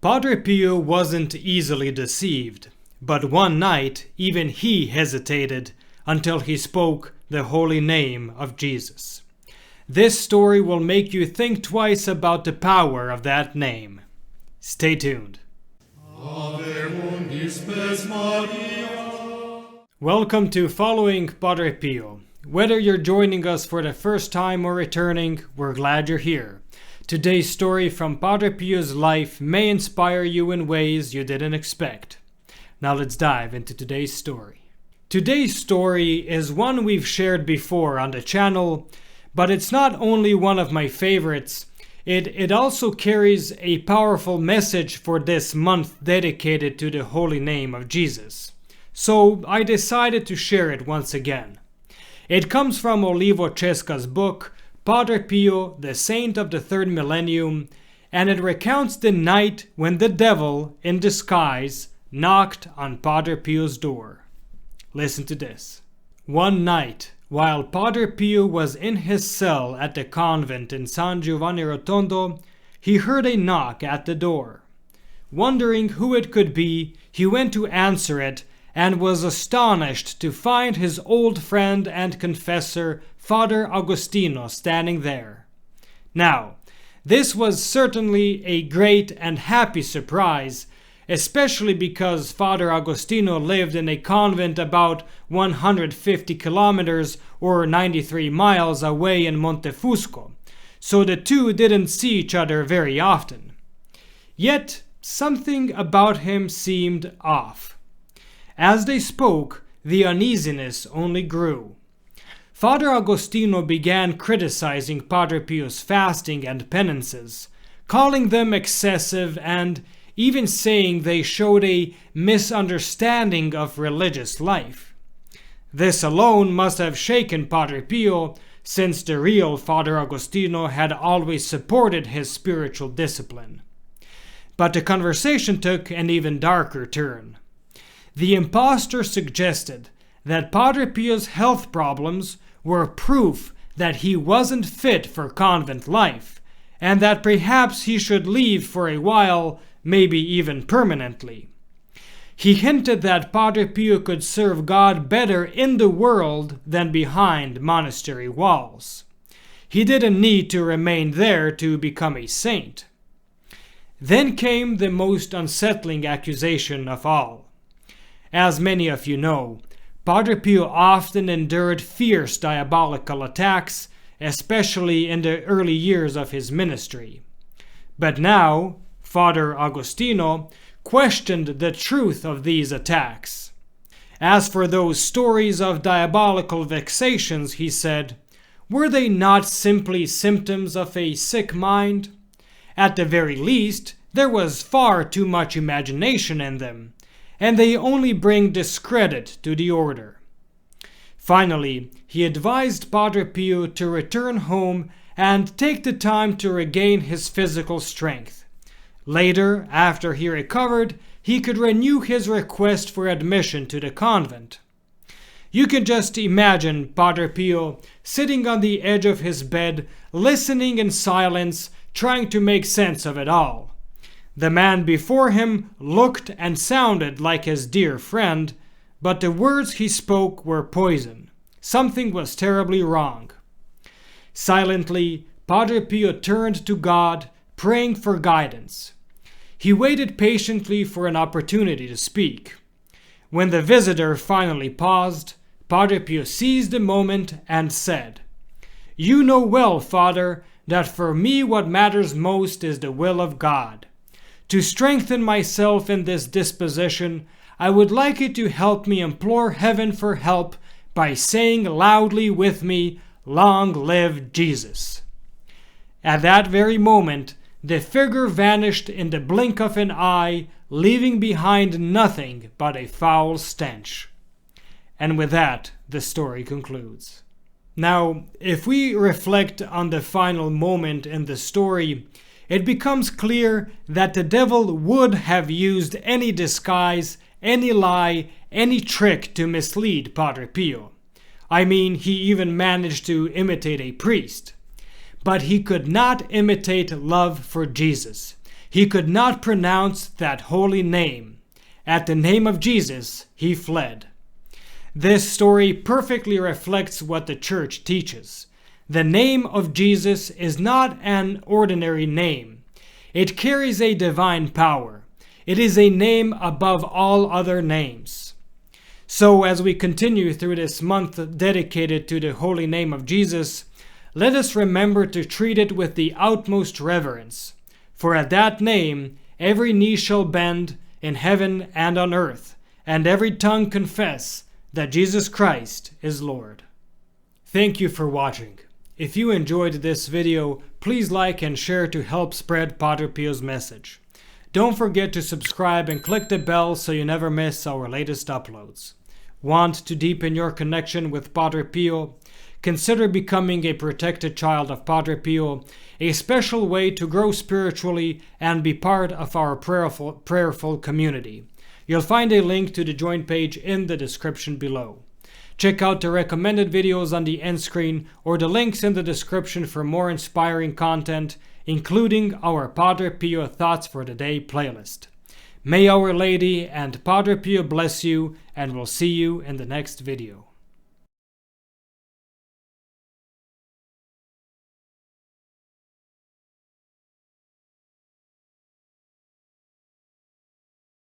Padre Pio wasn't easily deceived, but one night even he hesitated until he spoke the holy name of Jesus. This story will make you think twice about the power of that name. Stay tuned. Welcome to Following Padre Pio. Whether you're joining us for the first time or returning, we're glad you're here. Today's story from Padre Pio's life may inspire you in ways you didn't expect. Now let's dive into today's story. Today's story is one we've shared before on the channel, but it's not only one of my favorites, it also carries a powerful message for this month dedicated to the holy name of Jesus. So I decided to share it once again. It comes from Olivo Cesca's book, Padre Pio, the Saint of the Third Millennium, and it recounts the night when the devil, in disguise, knocked on Padre Pio's door. Listen to this. One night, while Padre Pio was in his cell at the convent in San Giovanni Rotondo, he heard a knock at the door. Wondering who it could be, he went to answer it and was astonished to find his old friend and confessor, Father Agostino, standing there. Now, this was certainly a great and happy surprise, especially because Father Agostino lived in a convent about 150 kilometers or 93 miles away in Montefusco, so the two didn't see each other very often. Yet, something about him seemed off. As they spoke, the uneasiness only grew. Father Agostino began criticizing Padre Pio's fasting and penances, calling them excessive and even saying they showed a misunderstanding of religious life. This alone must have shaken Padre Pio, since the real Father Agostino had always supported his spiritual discipline. But the conversation took an even darker turn. The imposter suggested that Padre Pio's health problems were proof that he wasn't fit for convent life, and that perhaps he should leave for a while, maybe even permanently. He hinted that Padre Pio could serve God better in the world than behind monastery walls. He didn't need to remain there to become a saint. Then came the most unsettling accusation of all. As many of you know, Padre Pio often endured fierce diabolical attacks, especially in the early years of his ministry. But now, Father Agostino questioned the truth of these attacks. As for those stories of diabolical vexations, he said, were they not simply symptoms of a sick mind? At the very least, there was far too much imagination in them, and they only bring discredit to the order. Finally, he advised Padre Pio to return home and take the time to regain his physical strength. Later, after he recovered, he could renew his request for admission to the convent. You can just imagine Padre Pio sitting on the edge of his bed, listening in silence, trying to make sense of it all. The man before him looked and sounded like his dear friend, but the words he spoke were poison. Something was terribly wrong. Silently, Padre Pio turned to God, praying for guidance. He waited patiently for an opportunity to speak. When the visitor finally paused, Padre Pio seized the moment and said, "You know well, Father, that for me what matters most is the will of God. To strengthen myself in this disposition, I would like you to help me implore heaven for help by saying loudly with me, 'Long live Jesus.'" At that very moment, the figure vanished in the blink of an eye, leaving behind nothing but a foul stench. And with that, the story concludes. Now, if we reflect on the final moment in the story, it becomes clear that the devil would have used any disguise, any lie, any trick to mislead Padre Pio. I mean, he even managed to imitate a priest. But he could not imitate love for Jesus. He could not pronounce that holy name. At the name of Jesus, he fled. This story perfectly reflects what the Church teaches. The name of Jesus is not an ordinary name. It carries a divine power. It is a name above all other names. So as we continue through this month dedicated to the holy name of Jesus, let us remember to treat it with the utmost reverence. For at that name every knee shall bend in heaven and on earth, and every tongue confess that Jesus Christ is Lord. Thank you for watching. If you enjoyed this video, please like and share to help spread Padre Pio's message. Don't forget to subscribe and click the bell so you never miss our latest uploads. Want to deepen your connection with Padre Pio? Consider becoming a protected child of Padre Pio, a special way to grow spiritually and be part of our prayerful community. You'll find a link to the join page in the description below. Check out the recommended videos on the end screen or the links in the description for more inspiring content, including our Padre Pio Thoughts for the Day playlist. May Our Lady and Padre Pio bless you, and we'll see you in the next video.